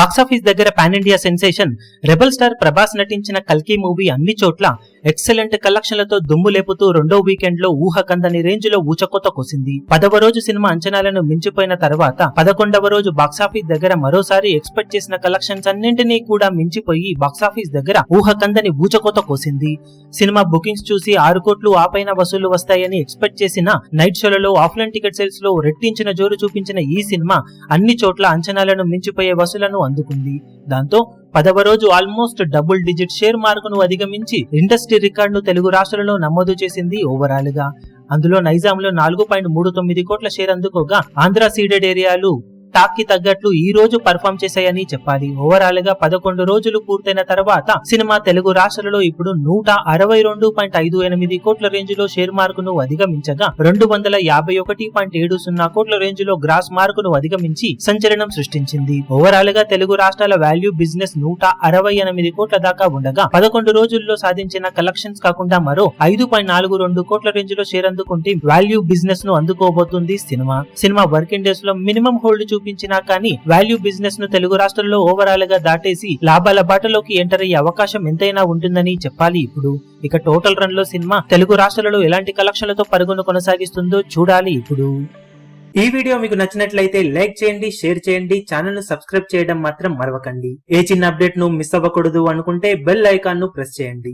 Box office దగ్గర pan India sensation rebel star Prabhas నటించిన కల్కి మూవీ అన్ని చోట్ల ఎక్సలెంట్ కలెక్షన్లతో దుమ్ము లేపుతూ రెండో వీకెండ్ లో ఊహకందని రేంజ్ లో ఊచకోత కోసింది. 10వ రోజు సినిమా అంచనాలను మించిపోయిన తర్వాత 11వ రోజు బాక్సాఫీస్ దగ్గర మరోసారి ఎక్స్పెక్ట్ చేసిన కలెక్షన్స్ అన్నింటినీ కూడా మించిపోయి బాక్సాఫీస్ దగ్గర ఊహకందని ఊచకోత కోసింది. సినిమా బుకింగ్స్ చూసి 6 కోట్లు ఆపైన వసూళ్లు వస్తాయని ఎక్స్పెక్ట్ చేసిన నైట్ షోలలో ఆఫ్లైన్ టికెట్ సేల్స్ లో రెట్టించిన జోరు చూపించిన ఈ సినిమా అన్ని చోట్ల అంచనాలను మించిపోయే వసూలను అందుకుంది. దాంతో 10వ రోజు ఆల్మోస్ట్ డబుల్ డిజిట్ షేర్ మార్కును అధిగమించి ఇండస్ట్రీ రికార్డును తెలుగు రాష్ట్రాలలో నమోదు చేసింది. ఓవరాల్ గా అందులో నైజాంలో 4.39 కోట్ల షేర్ అందుకోగా ఆంధ్ర సీడెడ్ ఏరియాలు టాక్ కి తగ్గట్లు ఈ రోజు పర్ఫామ్ చేశాయని చెప్పాలి. ఓవరాల్ గా 11 రోజులు పూర్తయిన తర్వాత సినిమా తెలుగు రాష్ట్రాలలో ఇప్పుడు 162.58 కోట్ల రేంజ్ లో షేర్ మార్కును అధిగమించగా 251.70 కోట్ల రేంజ్ లో గ్రాస్ మార్కును అధిగమించి సంచలనం సృష్టించింది. ఓవరాల్ గా తెలుగు రాష్ట్రాల వాల్యూ బిజినెస్ 168 కోట్ల దాకా ఉండగా 11 రోజుల్లో సాధించిన కలెక్షన్స్ కాకుండా మరో 5.42 కోట్ల రేంజ్ లో షేర్ అందుకుంటే వాల్యూ బిజినెస్ ను అందుకోబోతుంది సినిమా వర్కింగ్ డేస్ లో మినిమం హోల్డ్ చూపించినా కానీ వాల్యూ బిజినెస్ ను తెలుగు రాష్ట్రాల్లో ఓవరాల్ గా దాటేసి లాభాల బాటలోకి ఎంటర్ అయ్యే అవకాశం ఎంతైనా ఉంటుందని చెప్పాలి. ఇప్పుడు ఇక టోటల్ రన్ లో సినిమా తెలుగు రాష్ట్రాలలో ఎలాంటి కలెక్షన్లతో పరుగును కొనసాగిస్తుందో చూడాలి. ఇప్పుడు ఈ వీడియో మీకు నచ్చినట్లయితే లైక్ చేయండి, షేర్ చేయండి, ఛానల్ ను సబ్స్క్రైబ్ చేయడం మాత్రం మరవకండి. ఏ చిన్న అప్డేట్ ను మిస్ అవ్వకూడదు అనుకుంటే బెల్ ఐకాన్ ను ప్రెస్ చేయండి.